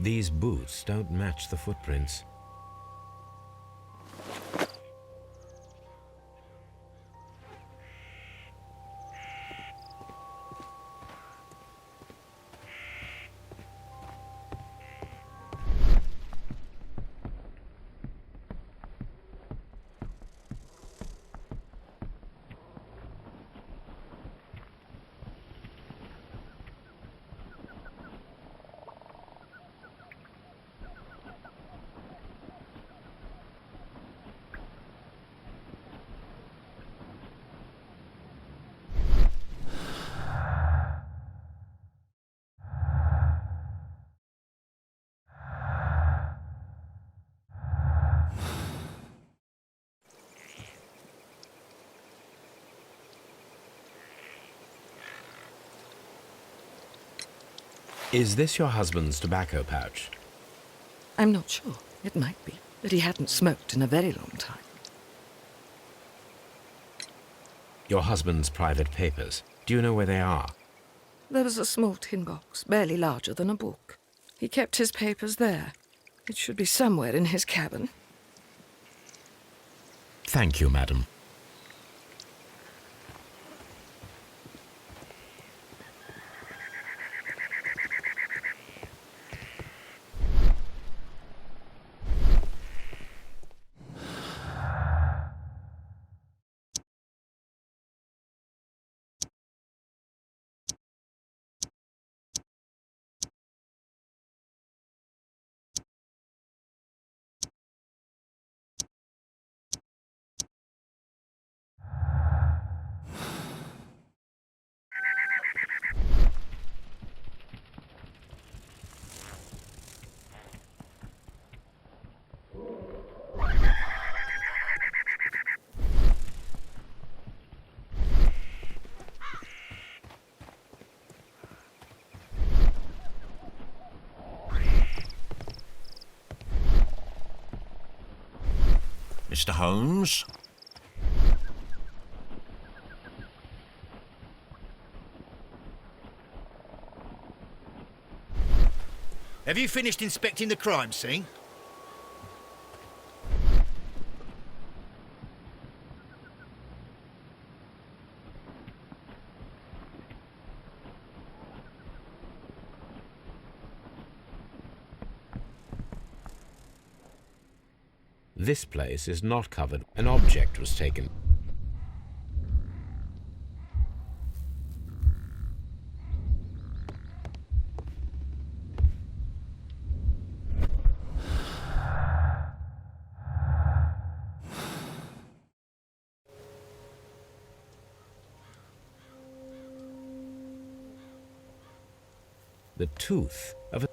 These boots don't match the footprints. Is this your husband's tobacco pouch? I'm not sure. It might be, but he hadn't smoked in a very long time. Your husband's private papers. Do you know where they are? There was a small tin box, barely larger than a book. He kept his papers there. It should be somewhere in his cabin. Thank you, madam. Mr. Holmes? Have you finished inspecting the crime scene? This place is not covered. An object was taken. The tooth of a...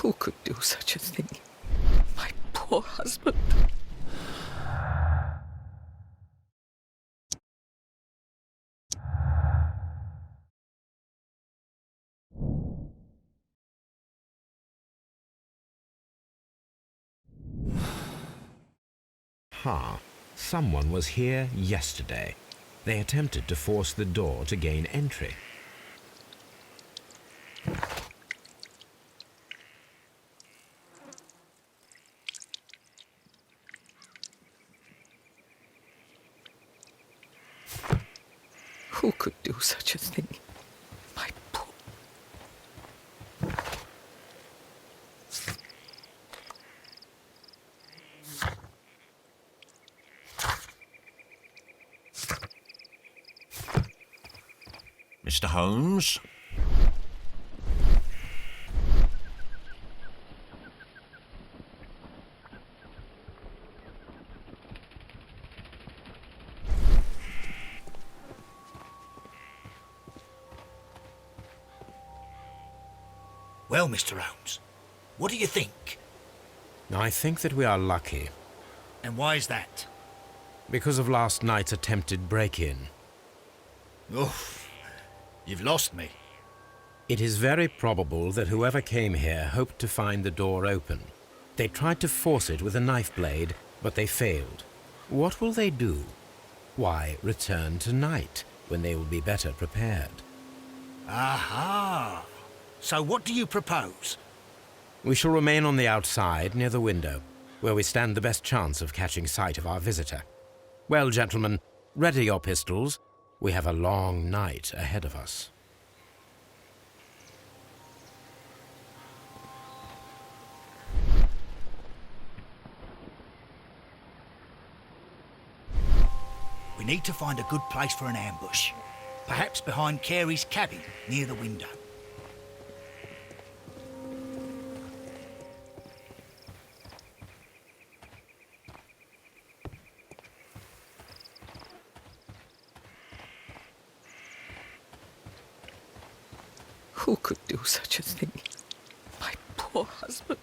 Who could do such a thing? My poor husband. Someone was here yesterday. They attempted to force the door to gain entry. Who could do such a thing? My poor... Mr. Holmes? Well, Mr. Holmes, what do you think? I think that we are lucky And why is that? because of last night's attempted break-in. Oof, you've lost me. It is very probable that whoever came here hoped to find the door open. They tried to force it with a knife blade, but they failed. What will they do? Why, return tonight, when they will be better prepared. Aha! So what do you propose? We shall remain on the outside, near the window, where we stand the best chance of catching sight of our visitor. Well, gentlemen, ready your pistols. We have a long night ahead of us. We need to find a good place for an ambush. Perhaps behind Carey's cabin, near the window. Who could do such a thing? My poor husband.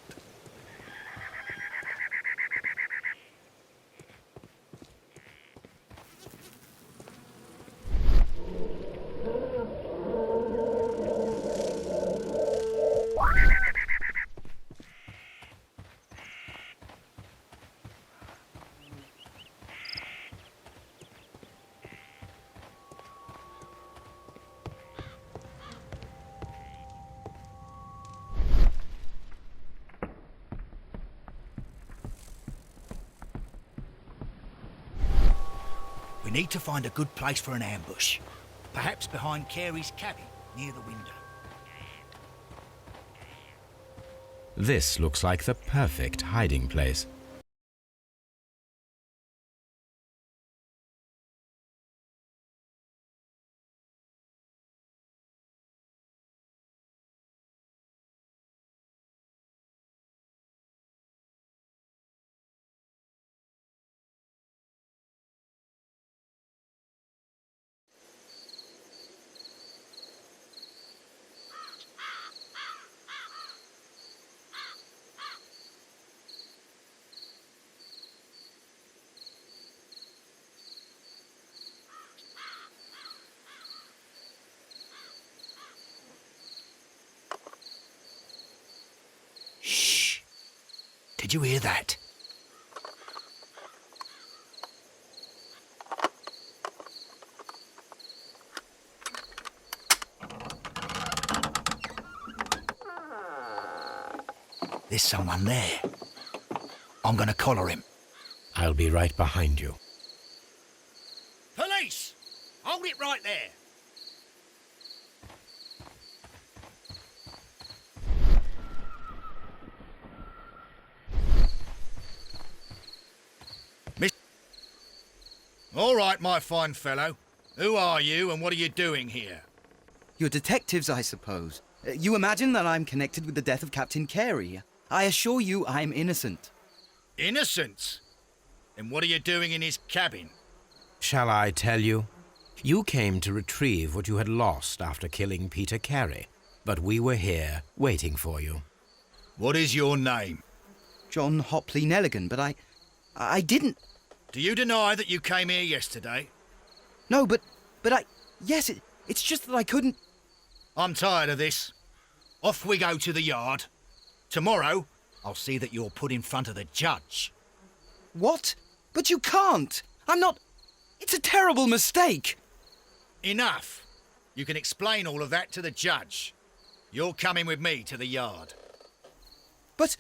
We need to find a good place for an ambush. Perhaps behind Carey's cabin, near the window. This looks like the perfect hiding place. Shh! Did you hear that? There's someone there. I'm gonna collar him. I'll be right behind you. Police! Hold it right there. Miss... All right, my fine fellow. Who are you and what are you doing here? You're detectives, I suppose. You imagine that I'm connected with the death of Captain Carey. I assure you I'm innocent. Innocent? And what are you doing in his cabin? Shall I tell you? You came to retrieve what you had lost after killing Peter Carey, but we were here waiting for you. What is your name? John Hopley Nelligan, but I didn't... Do you deny that you came here yesterday? No, but yes, it's just that I couldn't... I'm tired of this. Off we go to the yard. Tomorrow, I'll see that you're put in front of the judge. What? But you can't! I'm not... It's a terrible mistake! Enough! You can explain all of that to the judge. You're coming with me to the yard. But...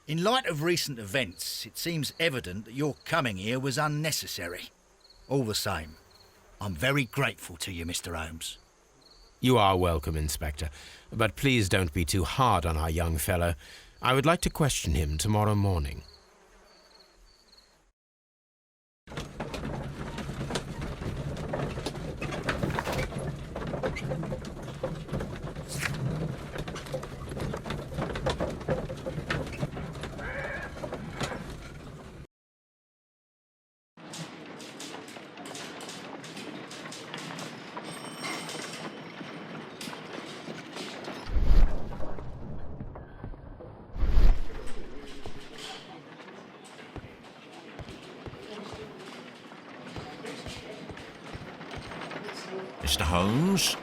In light of recent events, it seems evident that your coming here was unnecessary. All the same, I'm very grateful to you, Mr. Holmes. You are welcome, Inspector. But please don't be too hard on our young fellow. I would like to question him tomorrow morning. Mr. Holmes?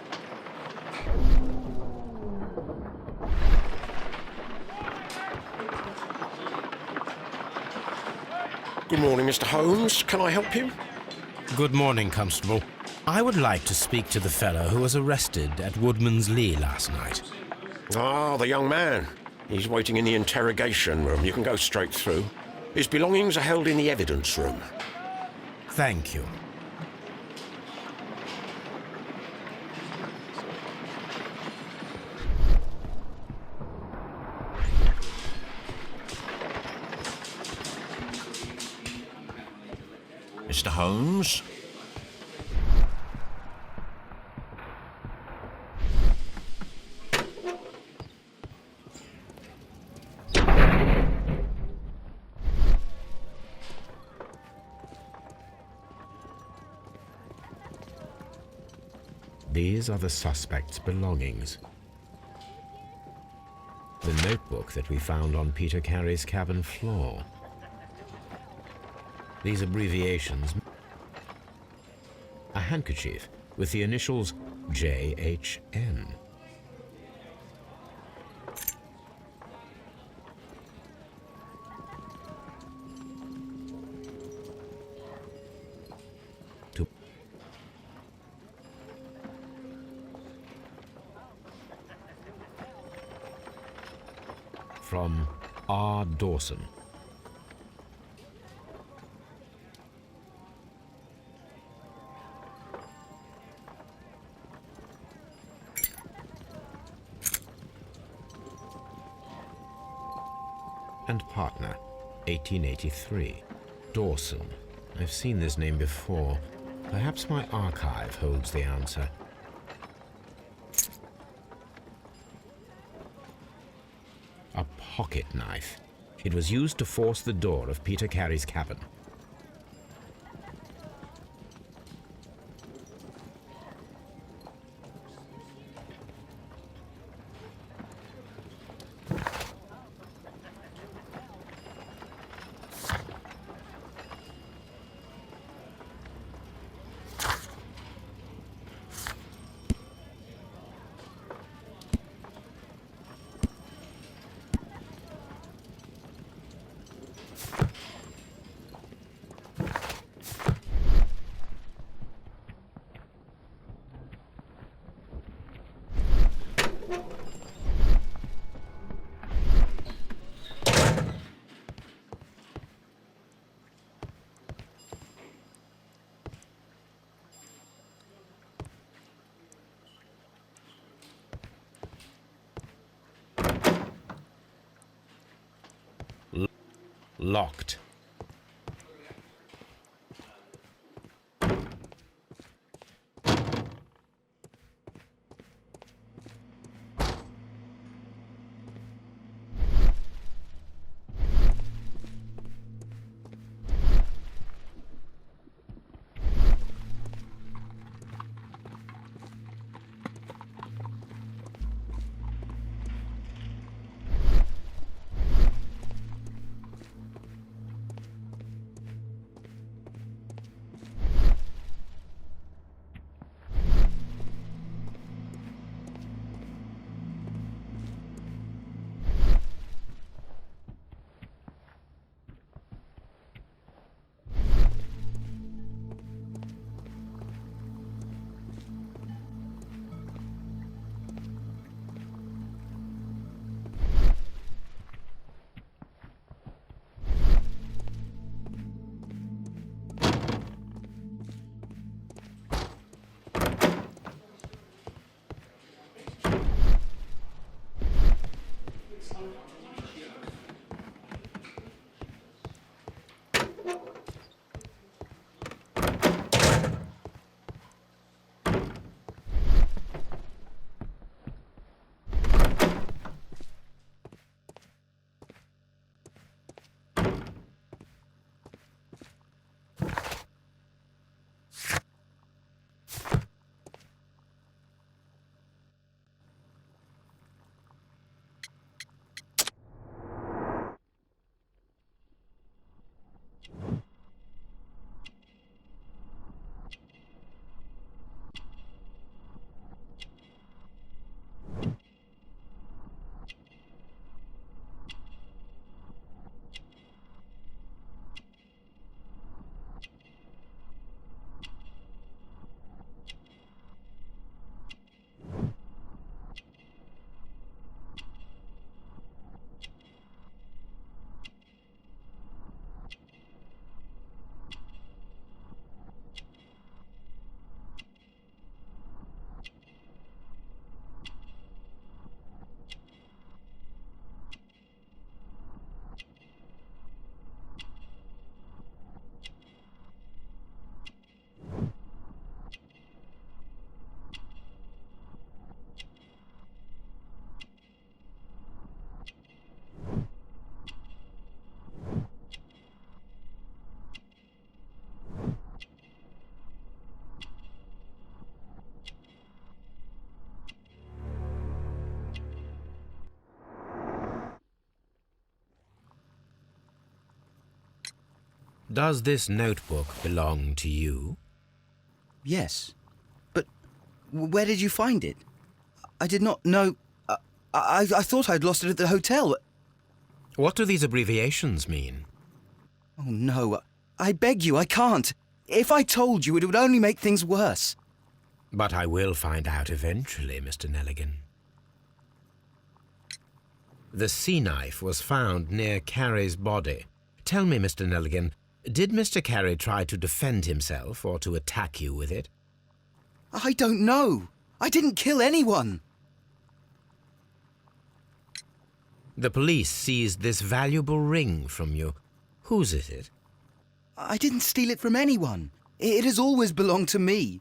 Good morning, Mr. Holmes. Can I help you? Good morning, Constable. I would like to speak to the fellow who was arrested at Woodman's Lee last night. Ah, the young man. He's waiting in the interrogation room. You can go straight through. His belongings are held in the evidence room. Thank you. Mr. Holmes? These are the suspect's belongings. The notebook that we found on Peter Carey's cabin floor. These abbreviations. A handkerchief with the initials JHN. From R. Dawson. And partner, 1883. Dawson. I've seen this name before. Perhaps my archive holds the answer. A pocket knife. It was used to force the door of Peter Carey's cabin. Locked. Does this notebook belong to you? Yes. But where did you find it? I did not know... I thought I'd lost it at the hotel. What do these abbreviations mean? Oh, no. I beg you, I can't. If I told you, it would only make things worse. But I will find out eventually, Mr. Nelligan. The sea knife was found near Carey's body. Tell me, Mr. Nelligan, did Mr. Carey try to defend himself or to attack you with it? I don't know. I didn't kill anyone. The police seized this valuable ring from you. Whose is it? I didn't steal it from anyone. It has always belonged to me.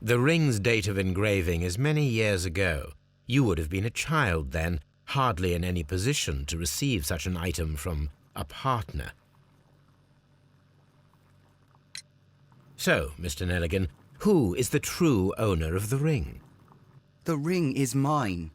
The ring's date of engraving is many years ago. You would have been a child then, hardly in any position to receive such an item from a partner. So, Mr. Nelligan, who is the true owner of the ring? The ring is mine.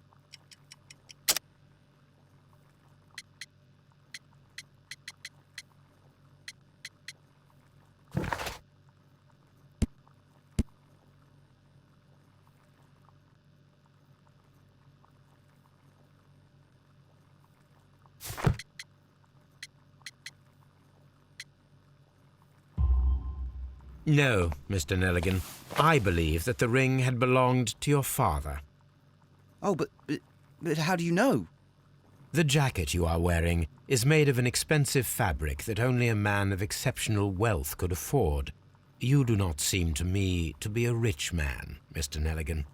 No, Mr. Nelligan. I believe that the ring had belonged to your father. Oh, but how do you know? The jacket you are wearing is made of an expensive fabric that only a man of exceptional wealth could afford. You do not seem to me to be a rich man, Mr. Nelligan.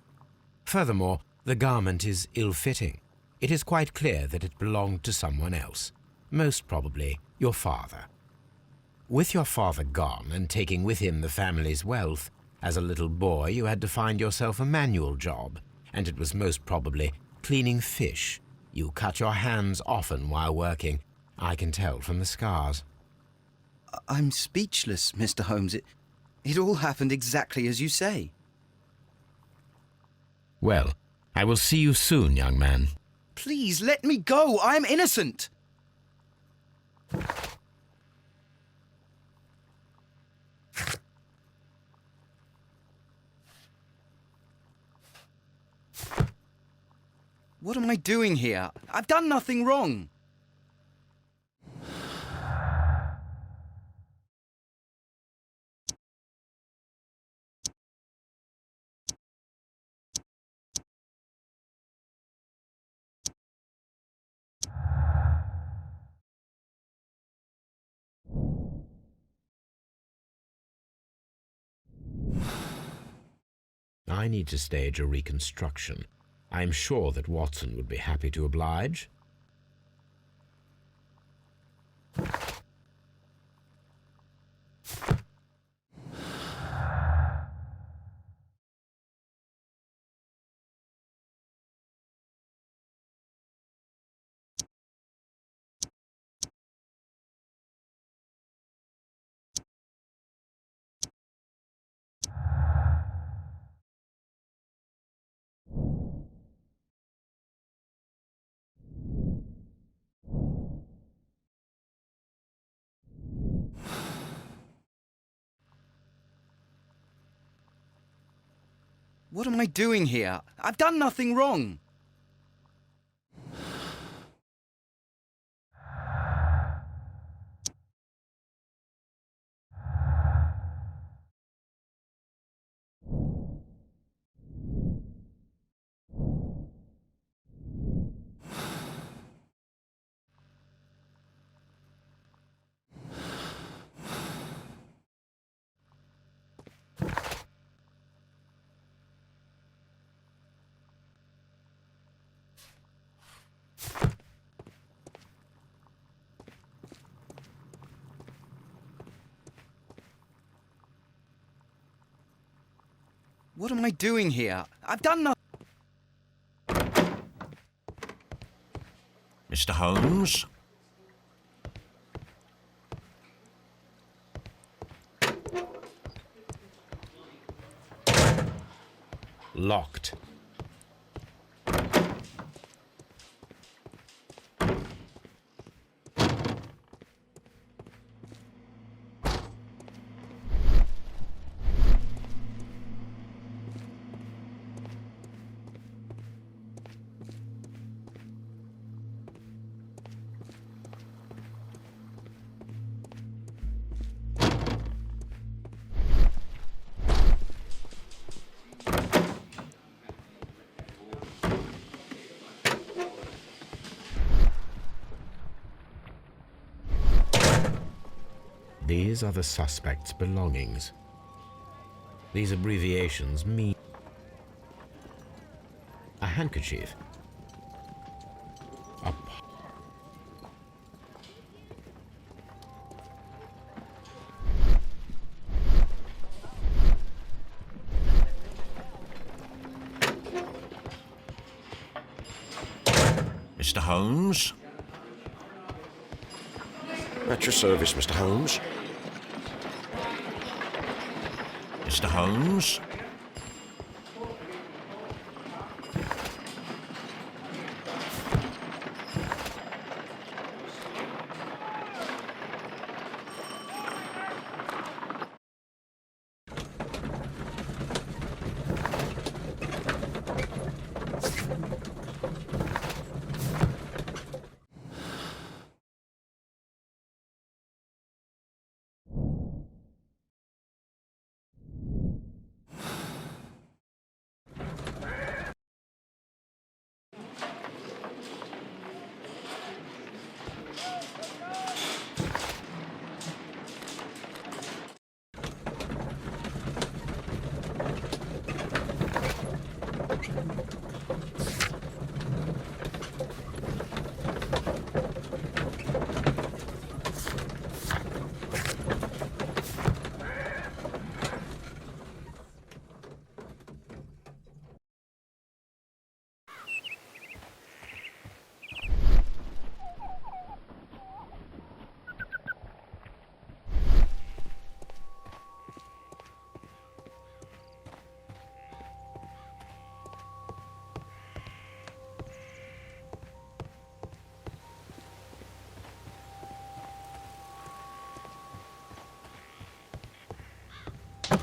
Furthermore, the garment is ill-fitting. It is quite clear that it belonged to someone else, most probably your father. With your father gone and taking with him the family's wealth, as a little boy you had to find yourself a manual job, and it was most probably cleaning fish. You cut your hands often while working. I can tell from the scars. I'm speechless, Mr. Holmes. It all happened exactly as you say. Well, I will see you soon, young man. Please, let me go. I'm innocent. What am I doing here? I've done nothing wrong. I need to stage a reconstruction. I am sure that Watson would be happy to oblige. What am I doing here? I've done nothing wrong. What am I doing here? I've done nothing. Mr. Holmes? locked. These are the suspect's belongings. These abbreviations mean a handkerchief, a Mr. Holmes? At your service, Mr. Holmes. Mr. Holmes?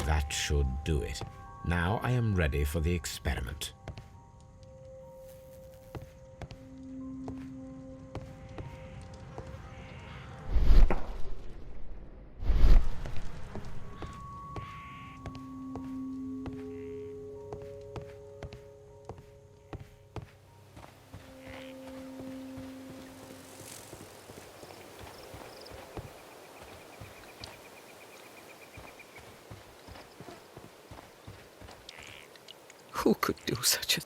That should do it. Now I am ready for the experiment. Who could do such a...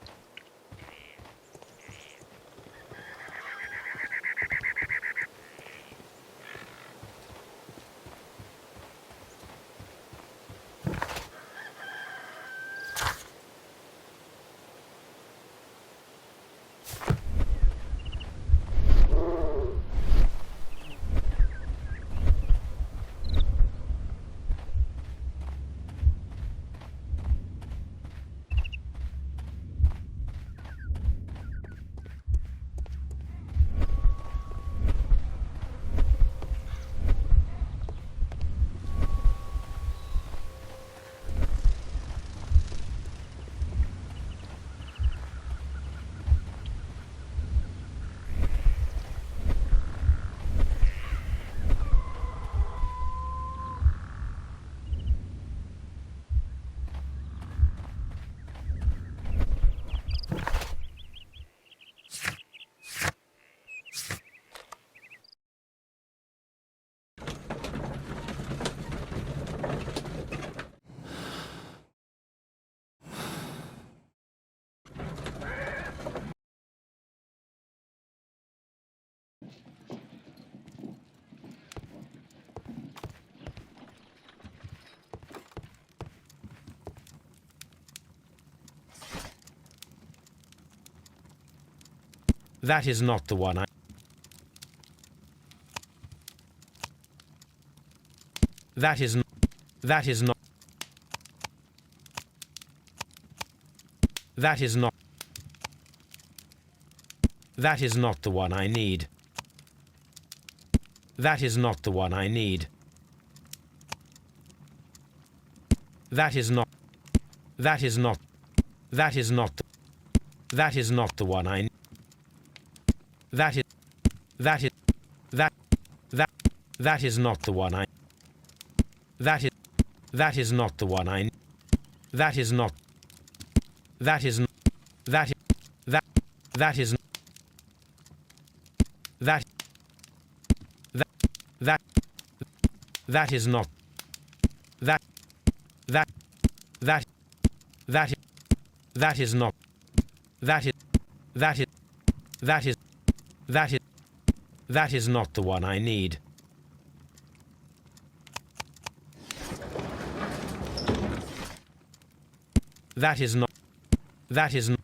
That is not the one I... That is not... That is not... That is not the one I need. That is not the one I need. That is not... That is not... That is not the... That is not the one I need. That is... That is... That is not the one I... That is... That is not the one I... That is not... That is... That is... That is... That... That is not... That... That is not... That is... That is not the one I need. That is not... That is not...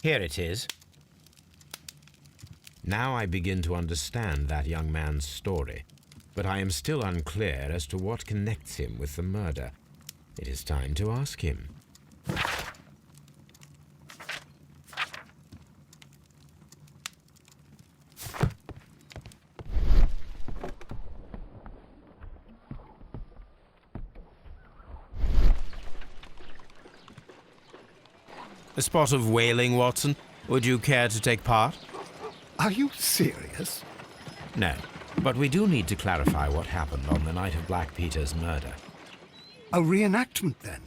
Here it is. Now I begin to understand that young man's story, but I am still unclear as to what connects him with the murder. It is time to ask him. A spot of whaling, Watson. Would you care to take part? Are you serious? No, but we do need to clarify what happened on the night of Black Peter's murder. A reenactment, then?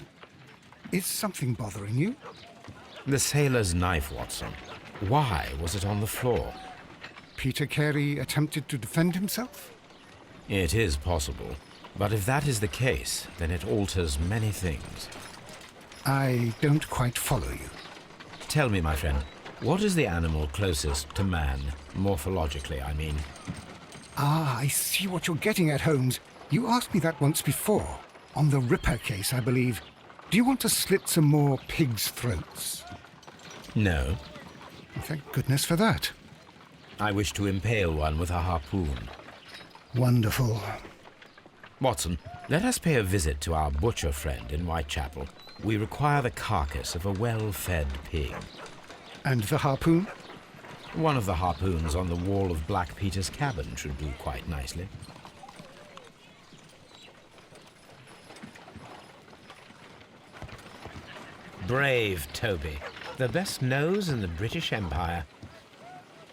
Is something bothering you? The sailor's knife, Watson. Why was it on the floor? Peter Carey attempted to defend himself? It is possible, but if that is the case, then it alters many things. I don't quite follow you. Tell me, my friend, what is the animal closest to man, morphologically, I mean? Ah, I see what you're getting at, Holmes. You asked me that once before. On the Ripper case, I believe. Do you want to slit some more pigs' throats? No. Thank goodness for that. I wish to impale one with a harpoon. Wonderful. Watson, let us pay a visit to our butcher friend in Whitechapel. We require the carcass of a well-fed pig. And the harpoon? One of the harpoons on the wall of Black Peter's cabin should do quite nicely. Brave Toby, the best nose in the British Empire.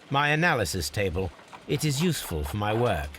My analysis table. It is useful for my work.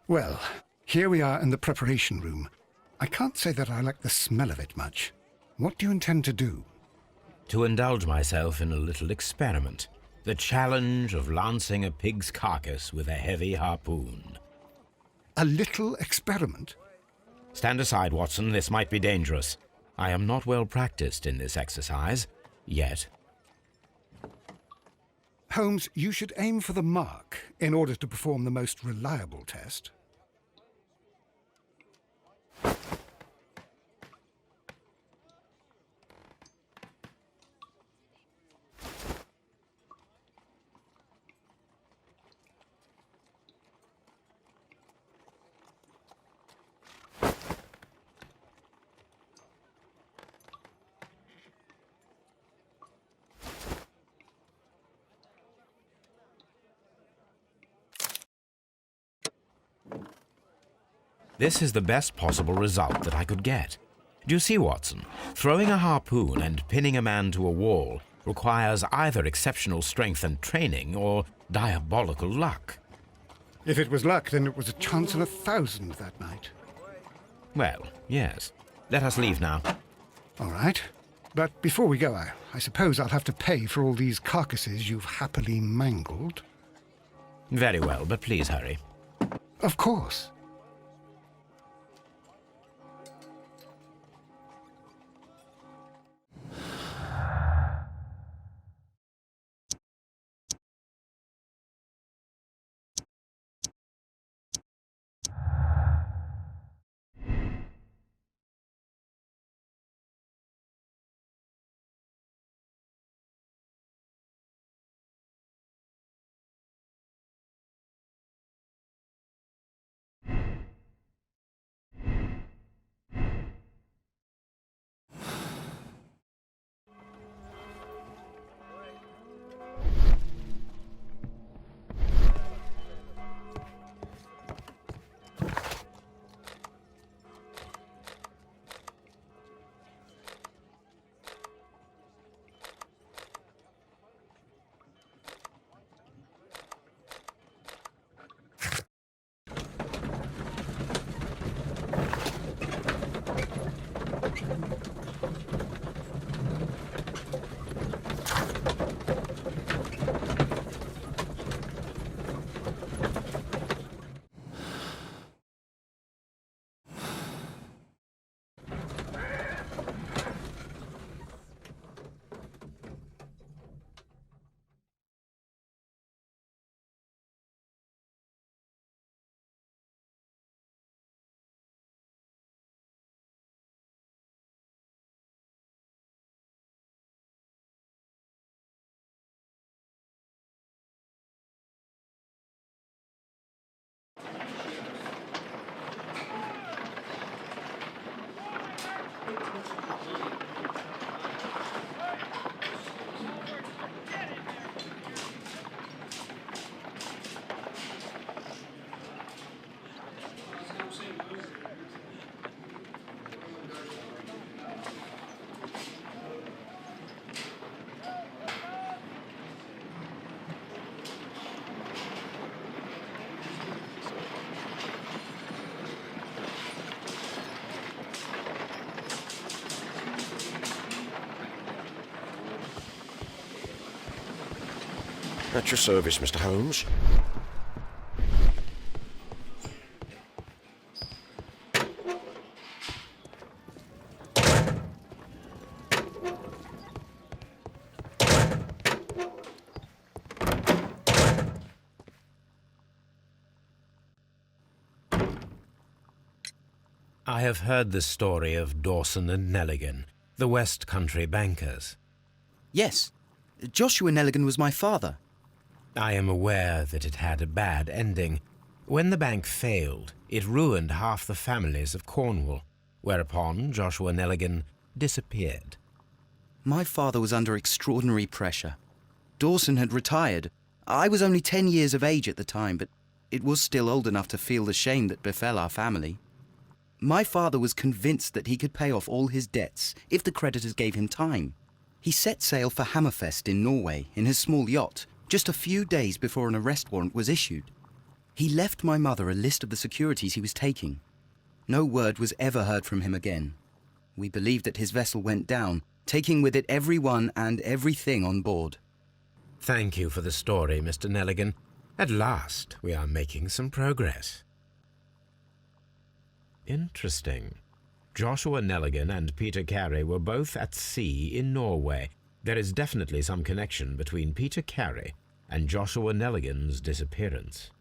Well, here we are in the preparation room. I can't say that I like the smell of it much. What do you intend to do? To indulge myself in a little experiment. The challenge of lancing a pig's carcass with a heavy harpoon. A little experiment? Stand aside, Watson. This might be dangerous. I am not well practiced in this exercise. Yet. Holmes, you should aim for the mark in order to perform the most reliable test. This is the best possible result that I could get. Do you see, Watson? Throwing a harpoon and pinning a man to a wall requires either exceptional strength and training or diabolical luck. If it was luck, then it was a chance in 1,000 that night. Well, yes. Let us leave now. All right. But before we go, I suppose I'll have to pay for all these carcasses you've happily mangled. Very well, but please hurry. Of course. At your service, Mr. Holmes. I have heard the story of Dawson and Nelligan, the West Country bankers. Yes, Joshua Nelligan was my father. I am aware that it had a bad ending. When the bank failed, it ruined half the families of Cornwall, whereupon Joshua Nelligan disappeared. My father was under extraordinary pressure. Dawson had retired. I was only 10 years of age at the time, but it was still old enough to feel the shame that befell our family. My father was convinced that he could pay off all his debts if the creditors gave him time. He set sail for Hammerfest in Norway in his small yacht, just a few days before an arrest warrant was issued. He left my mother a list of the securities he was taking. No word was ever heard from him again. We believe that his vessel went down, taking with it everyone and everything on board. Thank you for the story, Mr. Nelligan. At last, we are making some progress. Interesting. Joshua Nelligan and Peter Carey were both at sea in Norway. There is definitely some connection between Peter Carey and Joshua Nelligan's disappearance.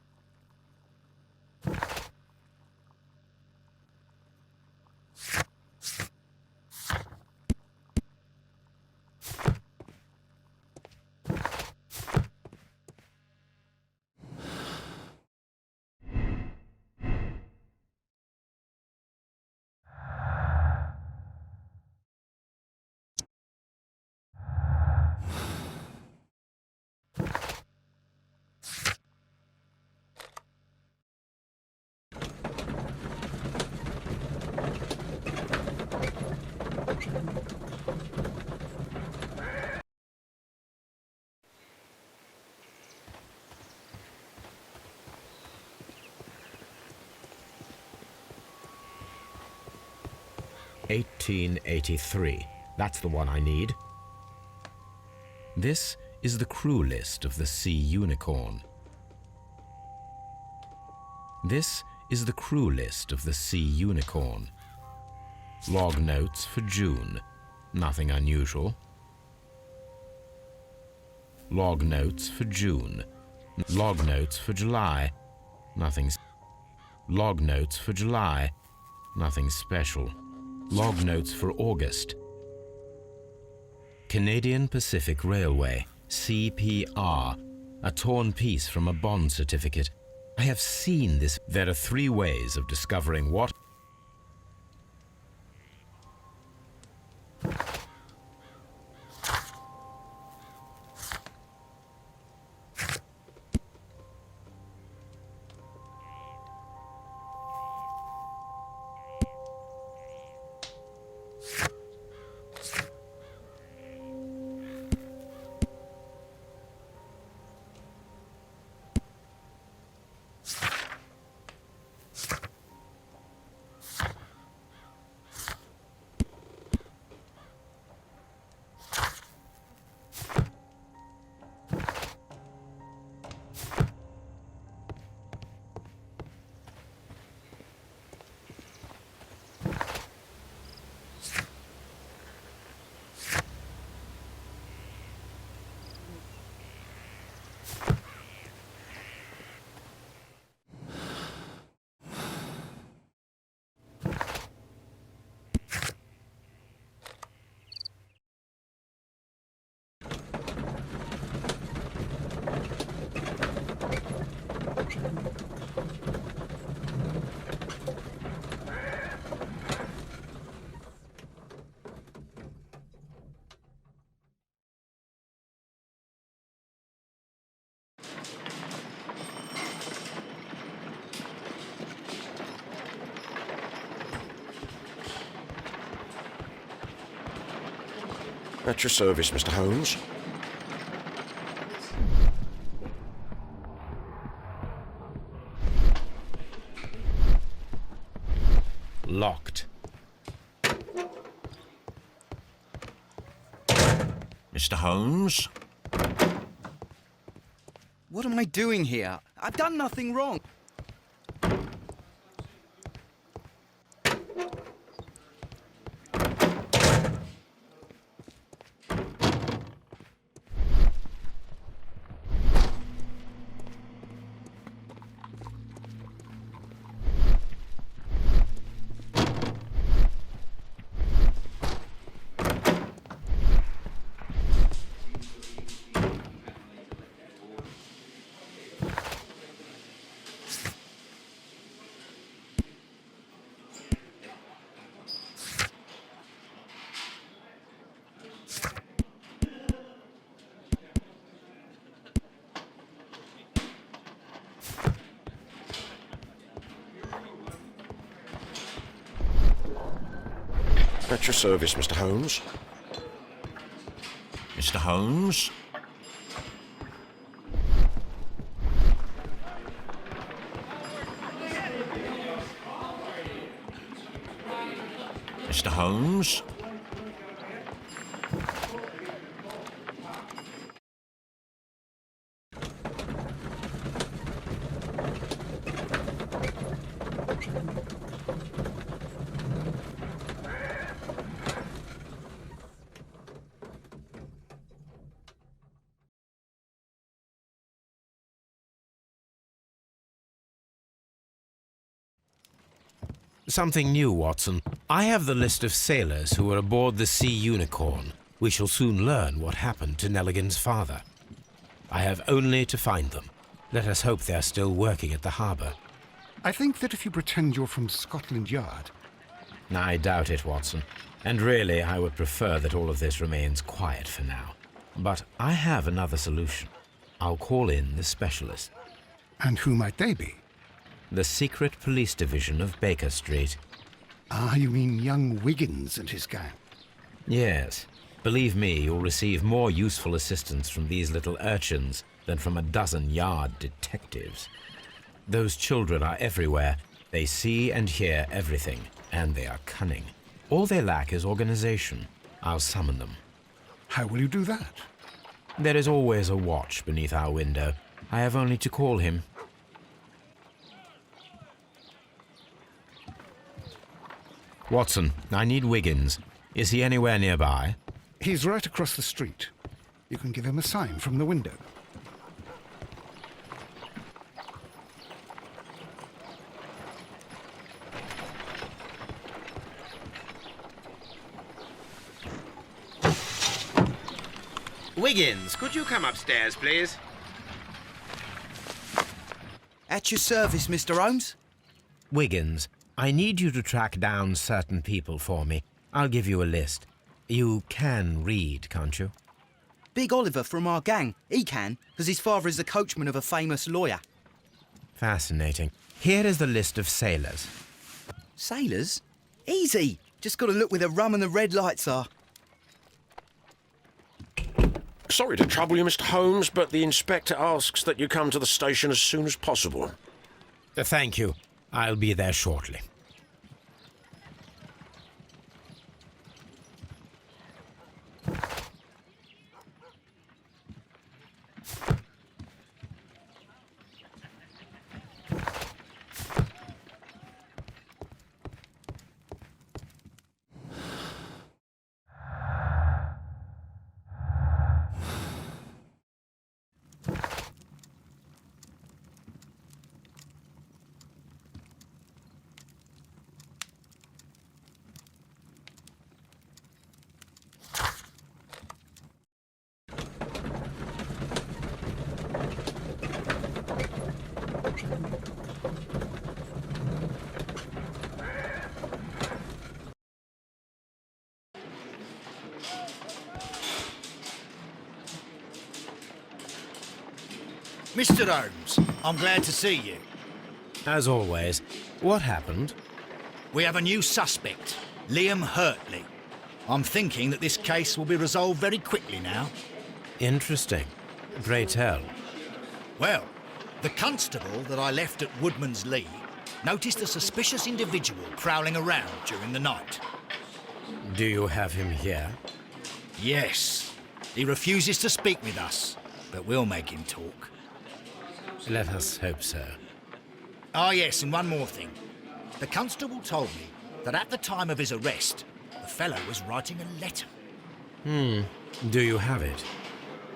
1883. That's the one I need. This is the crew list of the Sea Unicorn. This is the crew list of the Sea Unicorn. Log notes for June. Nothing unusual. Log notes for June. Log notes for July. Log notes for July. Nothing special. Log notes for August. Canadian Pacific Railway, CPR. A torn piece from a bond certificate. I have seen this. There are 3 ways of discovering what. At your service, Mr. Holmes. Locked. Mr. Holmes? What am I doing here? I've done nothing wrong. At your service, Mr. Holmes. Mr. Holmes? Mr. Holmes? Something new, Watson. I have the list of sailors who were aboard the Sea Unicorn. We shall soon learn what happened to Nelligan's father. I have only to find them. Let us hope they are still working at the harbour. I think that if you pretend you're from Scotland Yard... I doubt it, Watson. And really, I would prefer that all of this remains quiet for now. But I have another solution. I'll call in the specialist. And who might they be? The secret police division of Baker Street. Ah, you mean young Wiggins and his gang? Yes. Believe me, you'll receive more useful assistance from these little urchins than from a dozen yard detectives. Those children are everywhere. They see and hear everything, and they are cunning. All they lack is organization. I'll summon them. How will you do that? There is always a watch beneath our window. I have only to call him. Watson, I need Wiggins. Is he anywhere nearby? He's right across the street. You can give him a sign from the window. Wiggins, could you come upstairs, please? At your service, Mr. Holmes. Wiggins, I need you to track down certain people for me. I'll give you a list. You can read, can't you? Big Oliver from our gang. He can, because his father is the coachman of a famous lawyer. Fascinating. Here is the list of sailors. Sailors? Easy. Just got to look where the rum and the red lights are. Sorry to trouble you, Mr. Holmes, but the inspector asks that you come to the station as soon as possible. Thank you. I'll be there shortly. Mr. Holmes, I'm glad to see you. As always, what happened? We have a new suspect, Liam Hurtley. I'm thinking that this case will be resolved very quickly now. Interesting. Pray tell. Well, the constable that I left at Woodman's Lee noticed a suspicious individual prowling around during the night. Do you have him here? Yes. He refuses to speak with us, but we'll make him talk. Let us hope so. Ah, yes, and one more thing. The constable told me that at the time of his arrest, the fellow was writing a letter. Do you have it?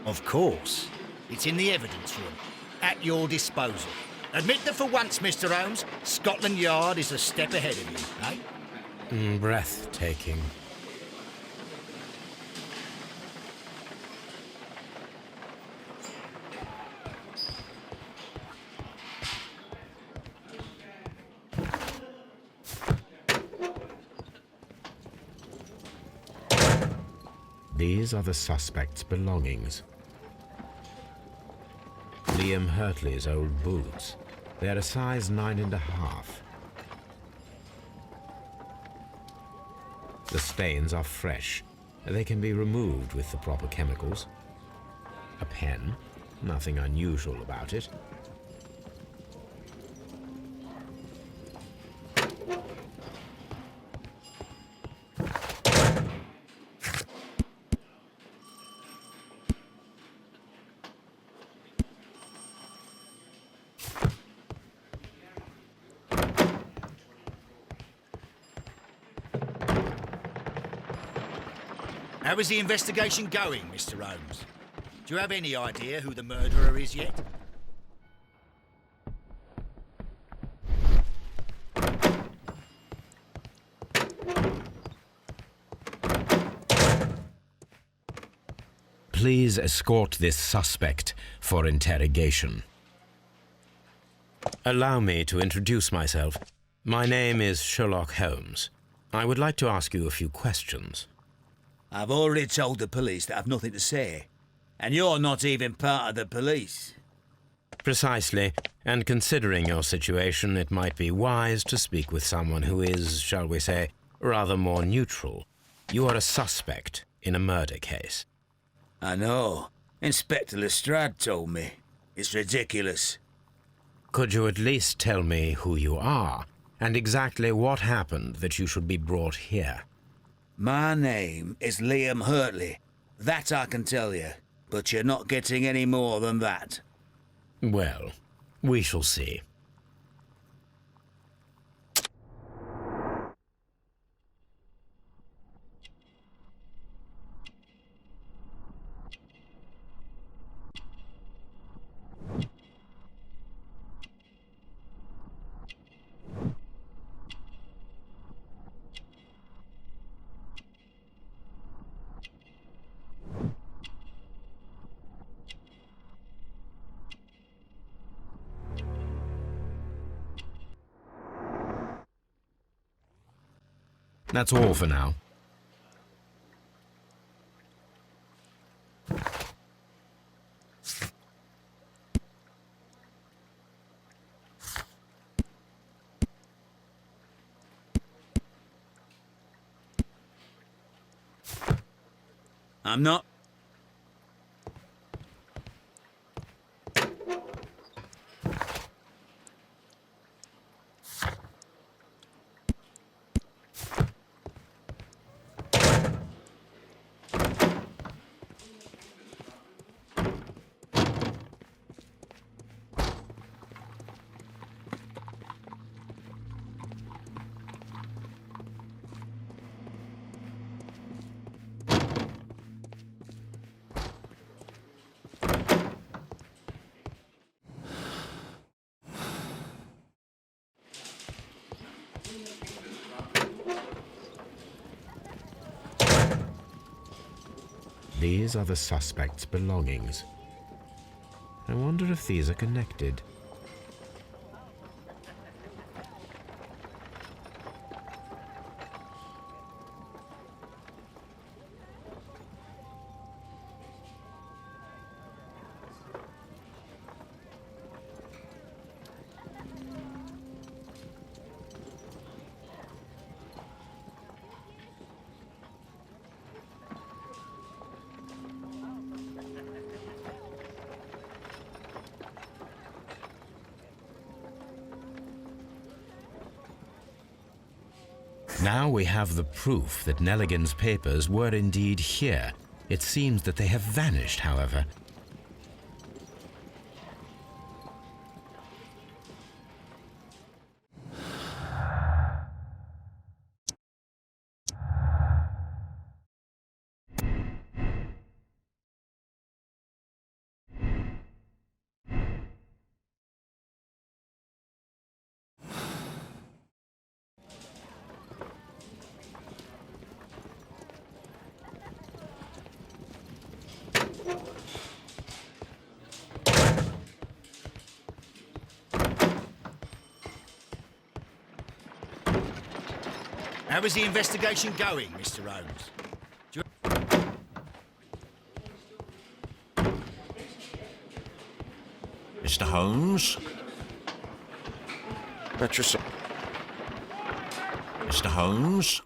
Of course. It's in the evidence room, at your disposal. Admit that for once, Mr. Holmes, Scotland Yard is a step ahead of you, eh? Breathtaking. These are the suspect's belongings. Liam Hurtley's old boots. They're a size 9.5. The stains are fresh. They can be removed with the proper chemicals. A pen. Nothing unusual about it. How is the investigation going, Mr. Holmes? Do you have any idea who the murderer is yet? Please escort this suspect for interrogation. Allow me to introduce myself. My name is Sherlock Holmes. I would like to ask you a few questions. I've already told the police that I've nothing to say. And you're not even part of the police. Precisely, and considering your situation, it might be wise to speak with someone who is, shall we say, rather more neutral. You are a suspect in a murder case. I know. Inspector Lestrade told me. It's ridiculous. Could you at least tell me who you are, and exactly what happened that you should be brought here? My name is Liam Hurtley. That I can tell you. But you're not getting any more than that. Well, we shall see. That's all for now. I'm not... These are the suspect's belongings. I wonder if these are connected. Now we have the proof that Nelligan's papers were indeed here. It seems that they have vanished, however. How is the investigation going, Mr. Holmes? Mr. Holmes? That's just... Mr. Holmes?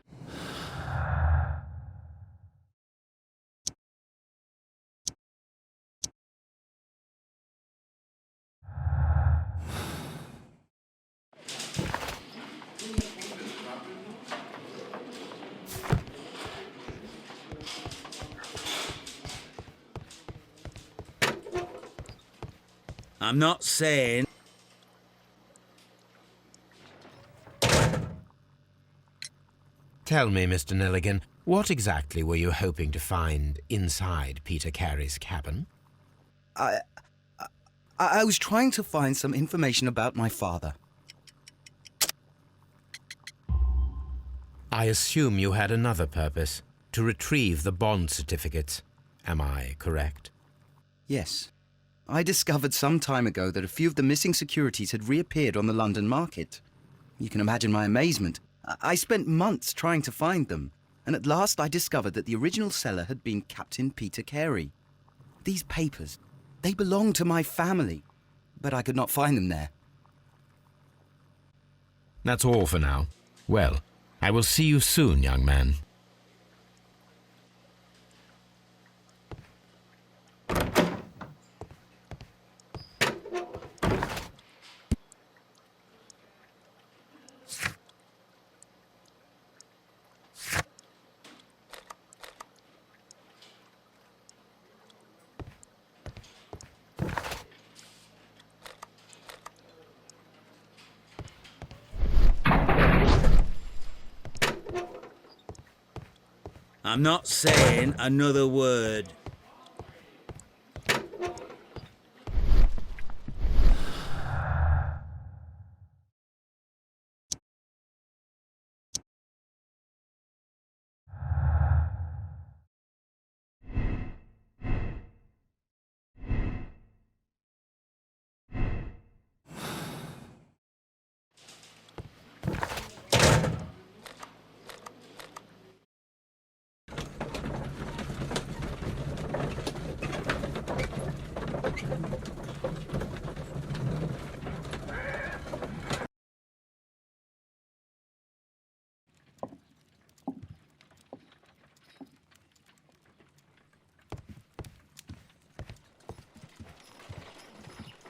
I'm not saying... Tell me, Mr. Nelligan, what exactly were you hoping to find inside Peter Carey's cabin? I was trying to find some information about my father. I assume you had another purpose, to retrieve the bond certificates. Am I correct? Yes. I discovered some time ago that a few of the missing securities had reappeared on the London market. You can imagine my amazement. I spent months trying to find them, and at last I discovered that the original seller had been Captain Peter Carey. These papers, they belonged to my family, but I could not find them there. That's all for now. Well, I will see you soon, young man. I'm not saying another word.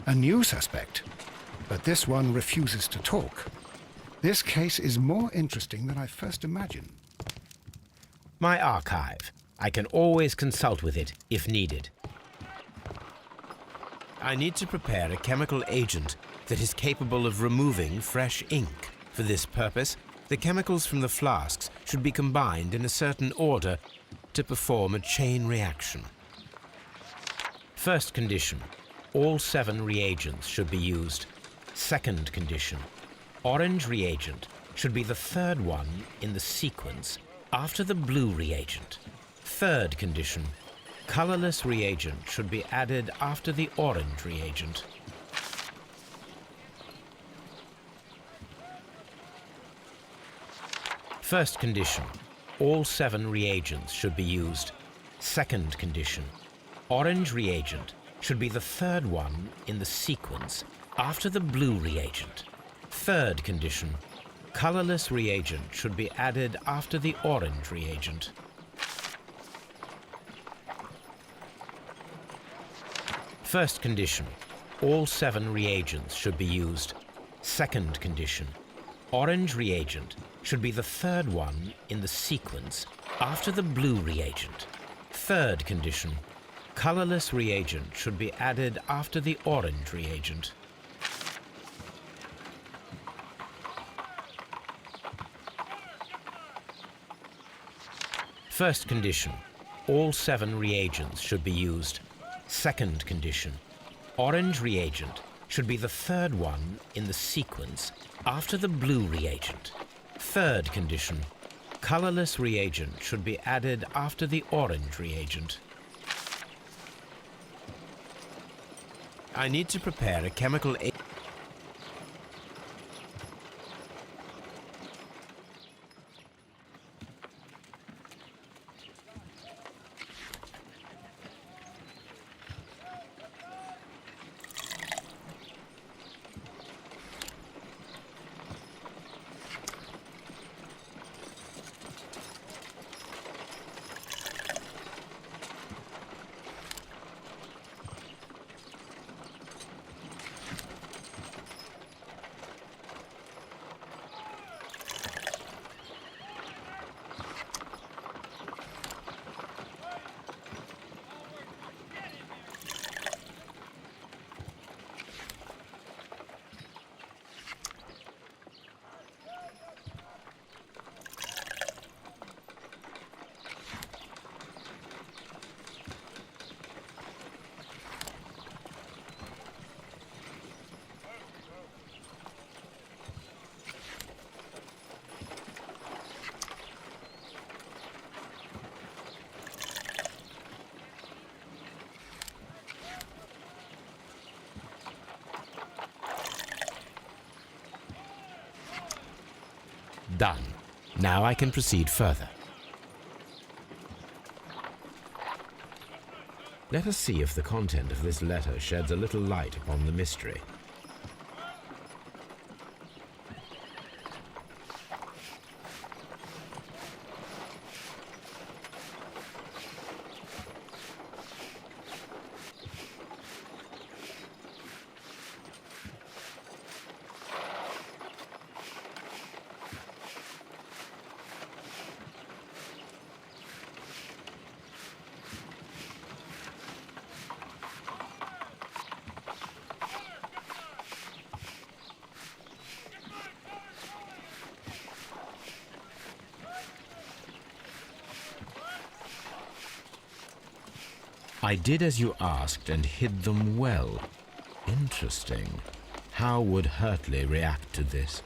A new suspect, but this one refuses to talk. This case is more interesting than I first imagined. My archive. I can always consult with it if needed. I need to prepare a chemical agent that is capable of removing fresh ink. For this purpose, the chemicals from the flasks should be combined in a certain order to perform a chain reaction. First condition, all 7 reagents should be used. Second condition, orange reagent should be the third one in the sequence after the blue reagent. Third condition, colorless reagent should be added after the orange reagent. First condition, all 7 reagents should be used. Second condition, orange reagent should be the third one in the sequence after the blue reagent. Third condition, colorless reagent should be added after the orange reagent. First condition, all 7 reagents should be used. Second condition, orange reagent should be the third one in the sequence after the blue reagent. Third condition, colorless reagent should be added after the orange reagent. First condition, all 7 reagents should be used. Second condition, orange reagent should be the third one in the sequence after the blue reagent. Third condition, colorless reagent should be added after the orange reagent. I need to prepare a chemical agent. Done. Now I can proceed further. Let us see if the content of this letter sheds a little light upon the mystery. I did as you asked and hid them well. Interesting. How would Hurtley react to this?